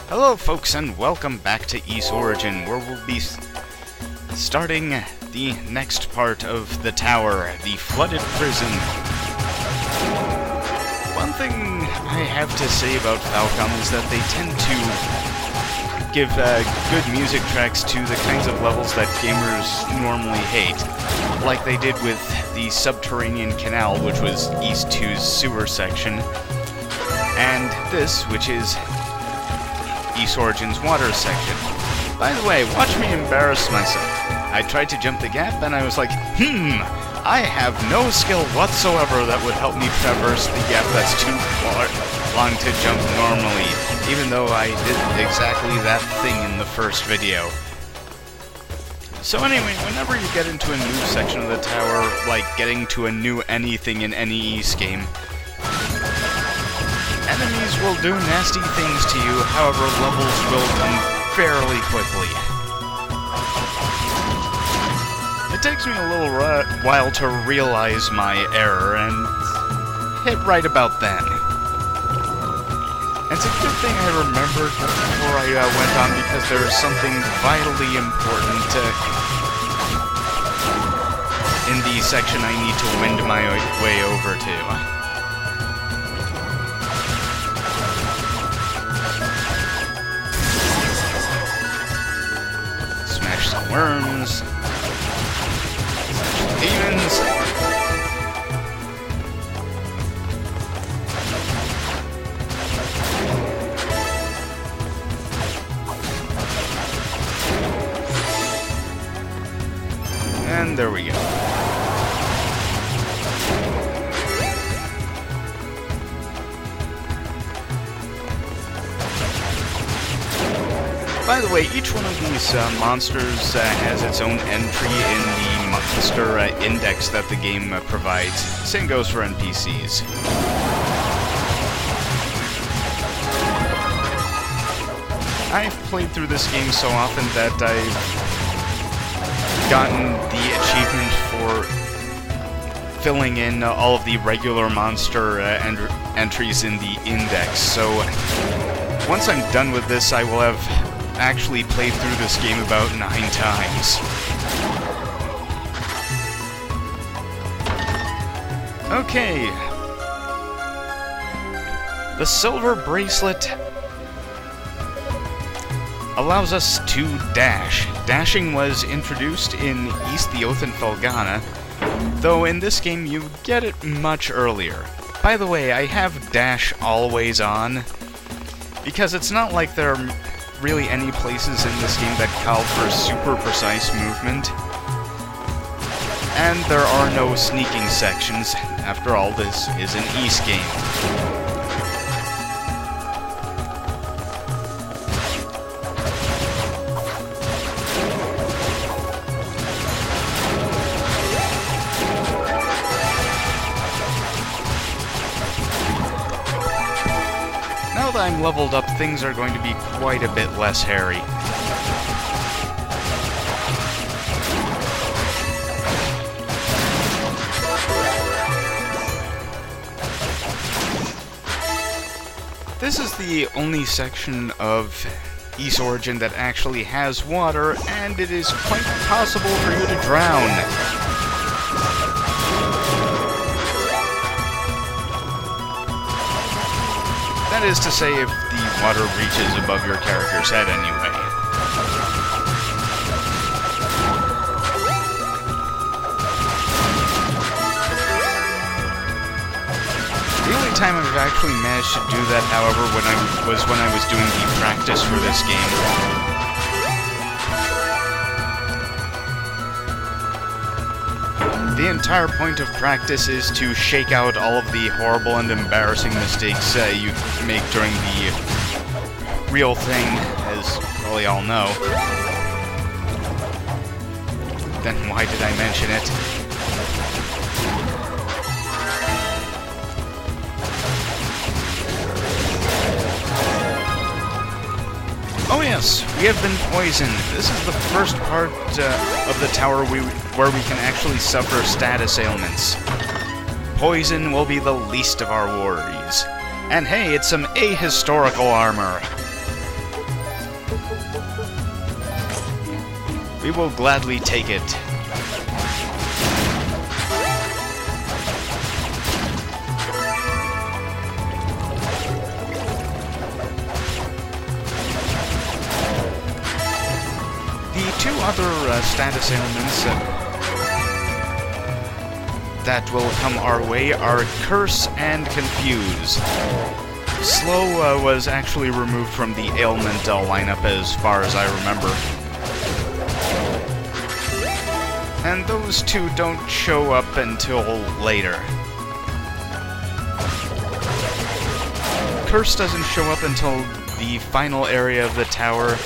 Hello folks, and welcome back to Ys Origin, where we'll be starting the next part of the tower, the flooded prison. One thing I have to say about Falcom is that they tend to give good music tracks to the kinds of levels that gamers normally hate, like they did with the Subterranean Canal, which was Ys 2's sewer section, and this, which is Ys Origin's water section. By the way, watch me embarrass myself. I tried to jump the gap, and I was like, I have no skill whatsoever that would help me traverse the gap that's too long to jump normally, even though I did exactly that thing in the first video. So anyway, whenever you get into a new section of the tower, like getting to a new anything in any Ys game, enemies will do nasty things to you, however, levels will come fairly quickly. It takes me a little while to realize my error, and hit right about then. It's a good thing I remembered before I went on, because there is something vitally important in the section I need to wend my way over to. Smash some worms. Demons. And there we go. By the way, each one of these monsters has its own entry in the monster index that the game provides. Same goes for NPCs. I've played through this game so often that I've gotten the achievement for filling in all of the regular monster entries in the index, so once I'm done with this, I will have actually played through this game about 9 times. Okay. The silver bracelet allows us to dash. Dashing was introduced in Ys the Oath and Felghana, though in this game you get it much earlier. By the way, I have dash always on, because it's not like there are really any places in this game that call for super precise movement. And there are no sneaking sections. After all, this is an Ys game. Now that I'm leveled up, things are going to be quite a bit less hairy. This is the only section of Ys Origin that actually has water, and it is quite possible for you to drown. That is to say, if the water reaches above your character's head anyway. The only time I've actually managed to do that, however, was when I was doing the practice for this game. The entire point of practice is to shake out all of the horrible and embarrassing mistakes you make during the real thing, as probably all know. Then why did I mention it? Oh yes, we have been poisoned. This is the first part of the tower where we can actually suffer status ailments. Poison will be the least of our worries. And hey, it's some ahistorical armor. We will gladly take it. The two other status ailments that will come our way are Curse and Confuse. Slow was actually removed from the ailment lineup as far as I remember. And those two don't show up until later. Curse doesn't show up until the final area of the tower,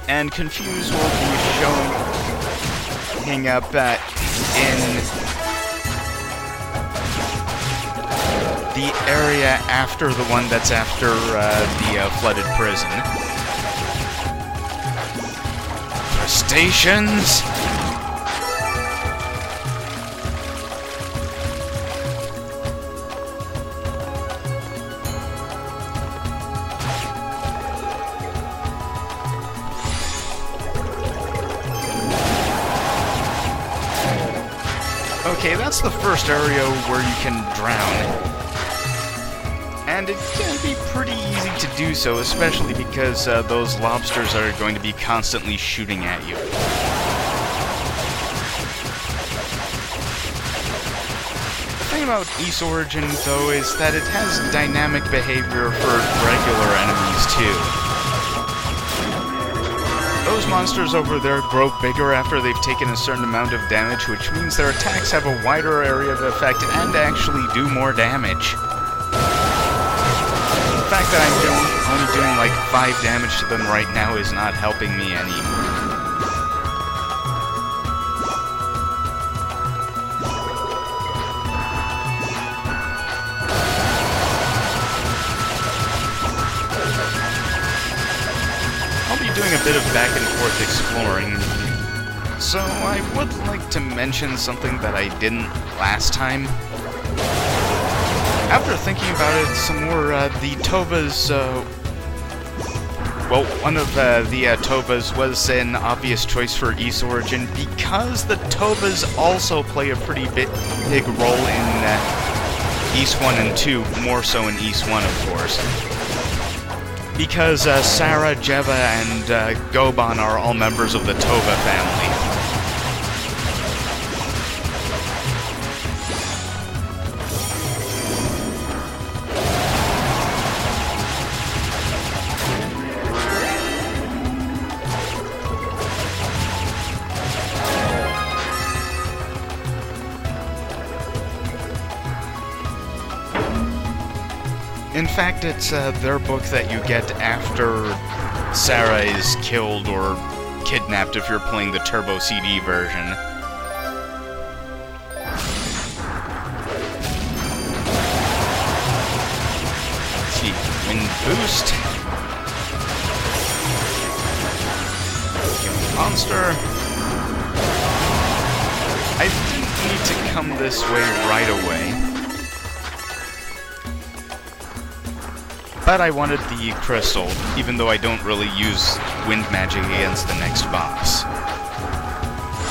and Confuse will be showing up in the area after the one that's after the flooded prison. Crustaceans! Okay, that's the first area where you can drown. And it can be pretty easy to do so, especially because those lobsters are going to be constantly shooting at you. The thing about Ys Origin, though, is that it has dynamic behavior for regular enemies, too. Those monsters over there grow bigger after they've taken a certain amount of damage, which means their attacks have a wider area of effect and actually do more damage. The fact that I'm only doing like 5 damage to them right now is not helping me any. I'll be doing a bit of back and forth exploring, so I would like to mention something that I didn't last time. After thinking about it some more, the Tovas, well, one of the Tovas was an obvious choice for Ys Origin because the Tovas also play a pretty big role in Ys 1 and 2, more so in Ys 1, of course. Because Sarah, Jeva, and Goban are all members of the Tova family. In fact, it's their book that you get after Sarah is killed or kidnapped if you're playing the Turbo CD version. Let's see, Wind Boost. Kill the monster. I didn't need to come this way right away. But I wanted the crystal, even though I don't really use wind magic against the next boss.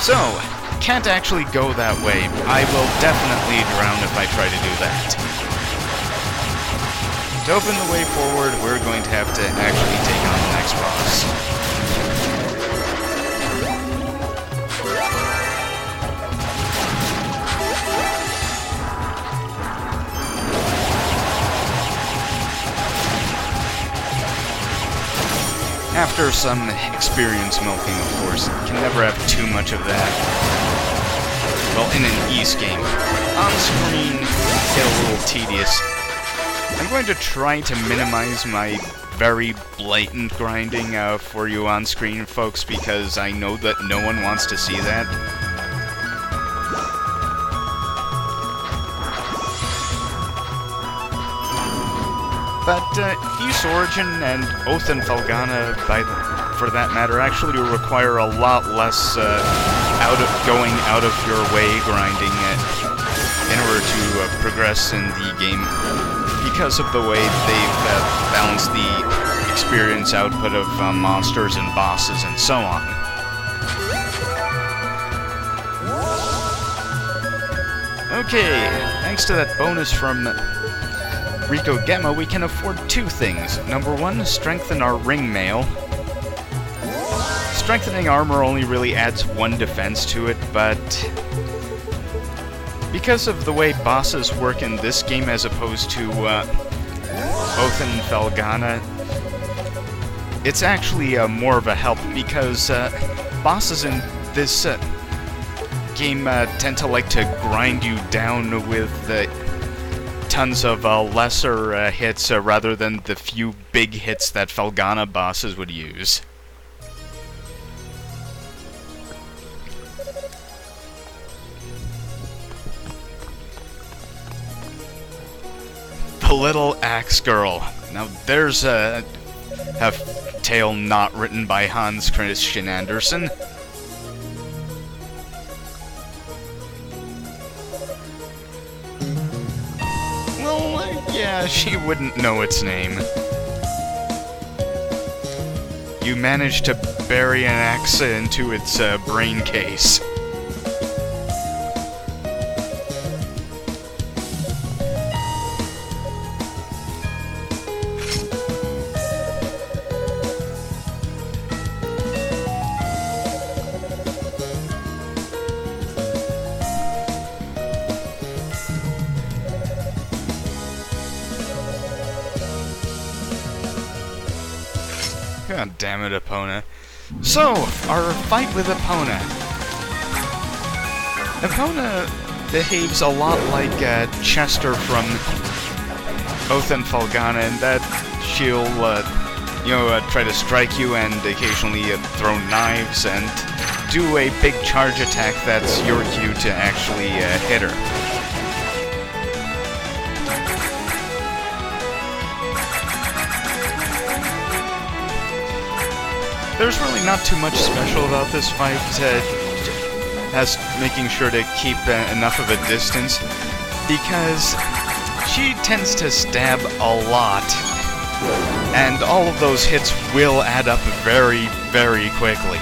So, can't actually go that way. I will definitely drown if I try to do that. To open the way forward, we're going to have to actually take on the next boss. After some experience milking, of course. Can never have too much of that. Well, in an Ys game. On screen, get a little tedious. I'm going to try to minimize my very blatant grinding for you on screen, folks, because I know that no one wants to see that. But Ys Origin and Oath and Felghana, for that matter, actually require a lot less going out of your way grinding in order to progress in the game, because of the way they've balanced the experience output of monsters and bosses and so on. Okay, thanks to that bonus from Rico Gemma, we can afford two things. Number one, strengthen our ring mail. Strengthening armor only really adds one defense to it, but because of the way bosses work in this game as opposed to Othen Felghana, it's actually more of a help, because bosses in this game tend to like to grind you down with tons of lesser hits rather than the few big hits that Felghana bosses would use. The Little Axe Girl. Now there's a tale not written by Hans Christian Andersen. Well, yeah, she wouldn't know its name. You managed to bury an axe into its brain case. God damn it, Epona. So, our fight with Epona. Epona behaves a lot like Chester from Othen Felghana in that she'll, try to strike you and occasionally throw knives and do a big charge attack that's your cue to actually hit her. There's really not too much special about this fight, as making sure to keep enough of a distance, because she tends to stab a lot, and all of those hits will add up very, very quickly.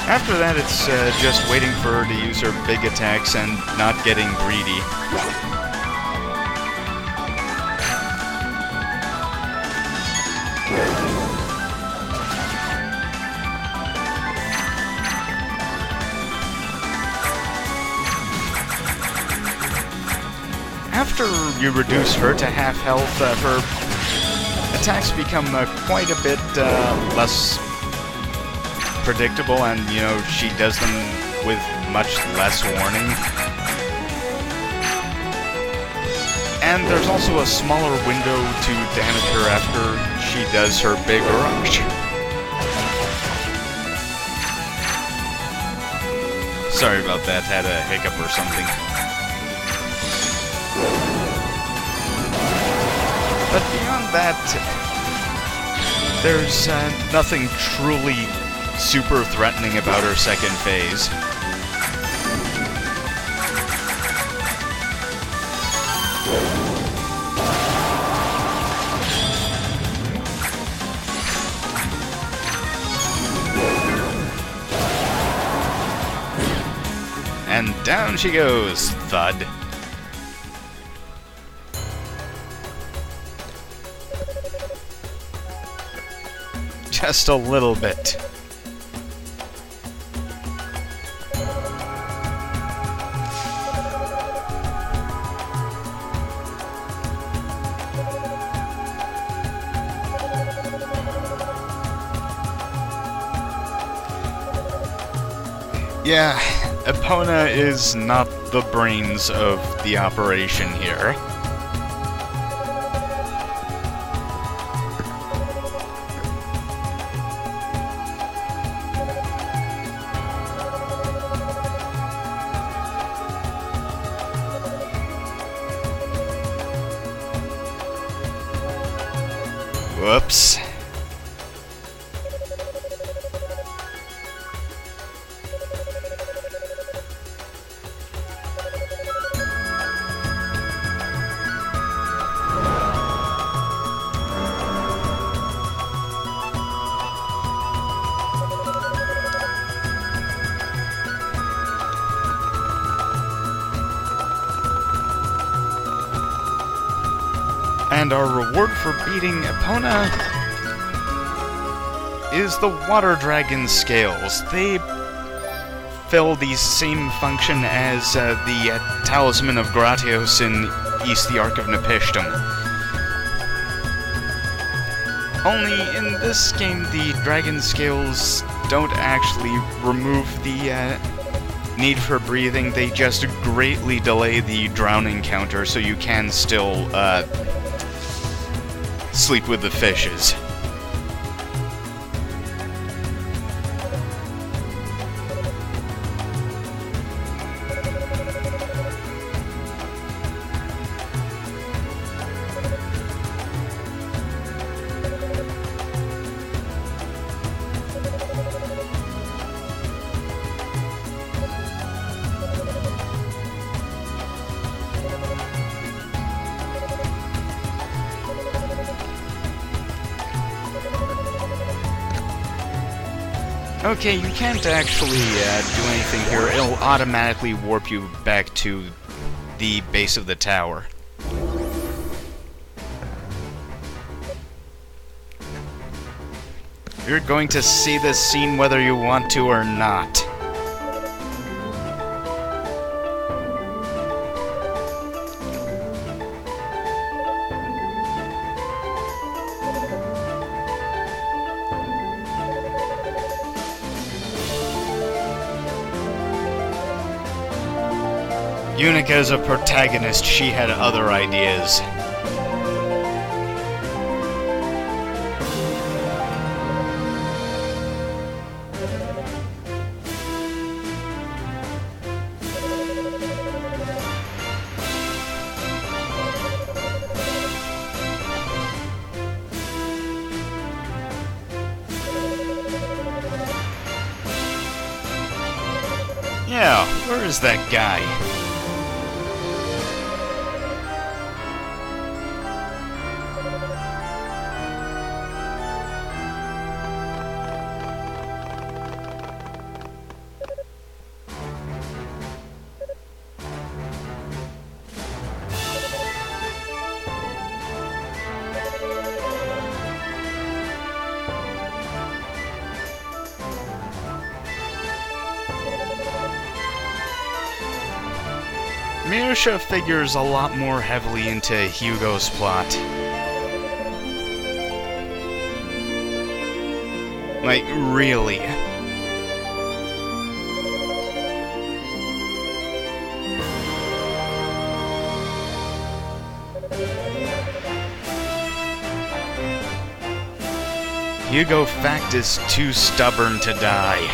After that, it's just waiting for her to use her big attacks and not getting greedy. After you reduce her to half health, her attacks become quite a bit less predictable, and she does them with much less warning. And there's also a smaller window to damage her after she does her big rush. Sorry about that, had a hiccup or something. But beyond that, there's nothing truly super threatening about her second phase. And down she goes, thud. Just a little bit. Yeah, Epona is not the brains of the operation here. Whoops. And our reward for beating Epona is the Water Dragon Scales. They fill the same function as the Talisman of Gratios in East the Ark of Nepishtim. Only in this game, the Dragon Scales don't actually remove the need for breathing, they just greatly delay the drowning counter so you can still sleep with the fishes. Okay, you can't actually do anything here. It'll automatically warp you back to the base of the tower. You're going to see this scene whether you want to or not. Yunica is a protagonist, she had other ideas. Yeah, where is that guy? Mirsha figures a lot more heavily into Hugo's plot. Like, really. Hugo Fact is too stubborn to die.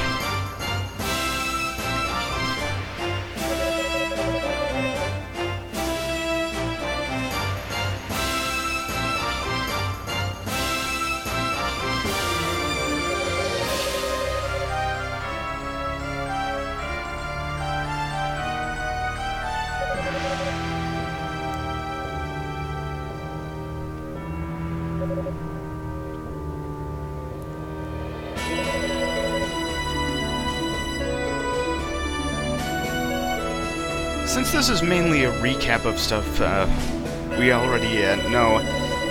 Since this is mainly a recap of stuff we already know,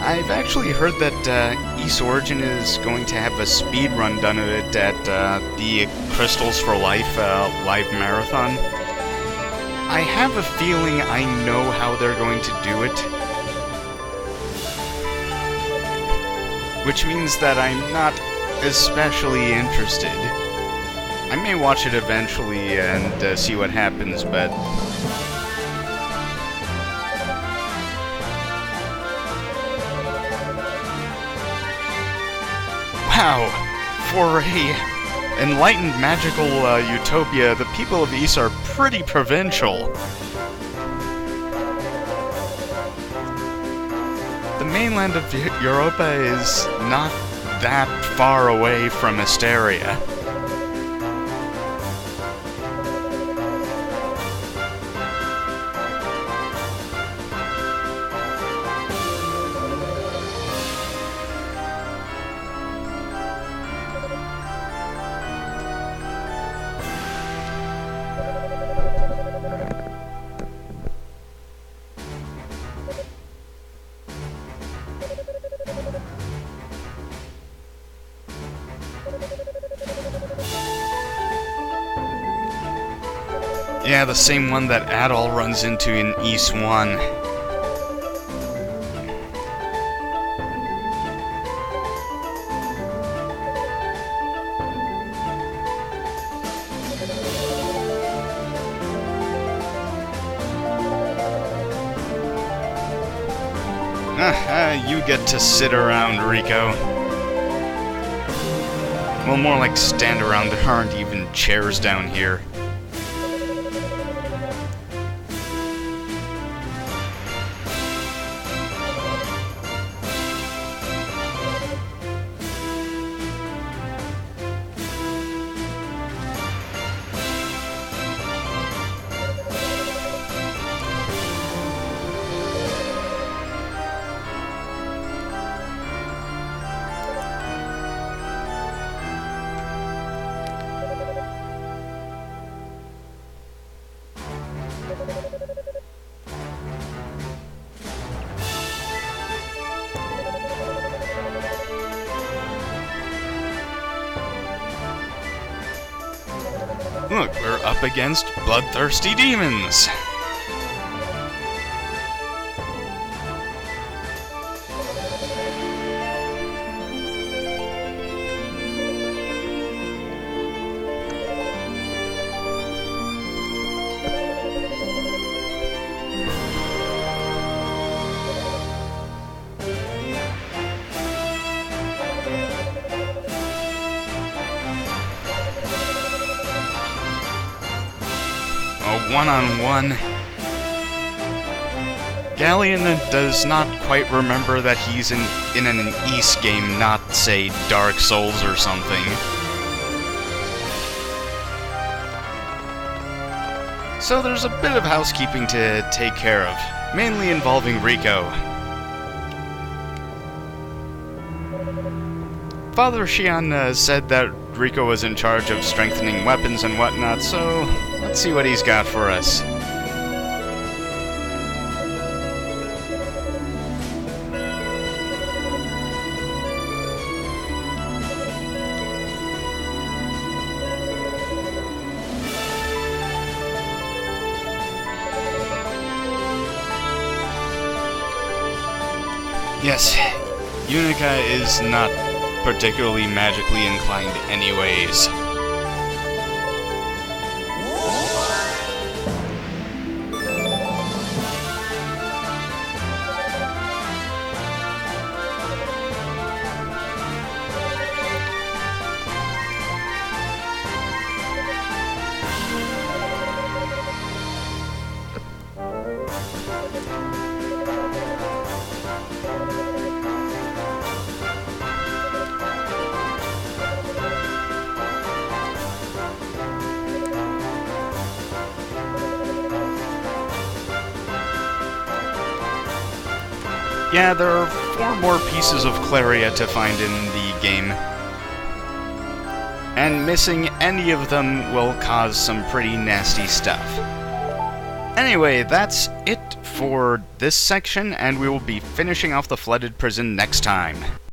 I've actually heard that East Origin is going to have a speedrun done of it at the Crystals for Life live marathon. I have a feeling I know how they're going to do it, which means that I'm not especially interested. I may watch it eventually and see what happens, but... Wow! For a enlightened magical utopia, the people of Ys are pretty provincial. The mainland of Europa is not that far away from Asteria. Yeah, the same one that Adol runs into in East 1. You get to sit around, Rico. Well, more like stand around. There aren't even chairs down here. Look, we're up against bloodthirsty demons! One-on-one. Galleon does not quite remember that he's in an East game, not, say, Dark Souls or something. So there's a bit of housekeeping to take care of, mainly involving Rico. Father Xian said that Rico was in charge of strengthening weapons and whatnot, so let's see what he's got for us. Yes, Yunica is not particularly magically inclined anyways. Yeah, there are 4 more pieces of Claria to find in the game. And missing any of them will cause some pretty nasty stuff. Anyway, that's it for this section, and we will be finishing off the flooded prison next time.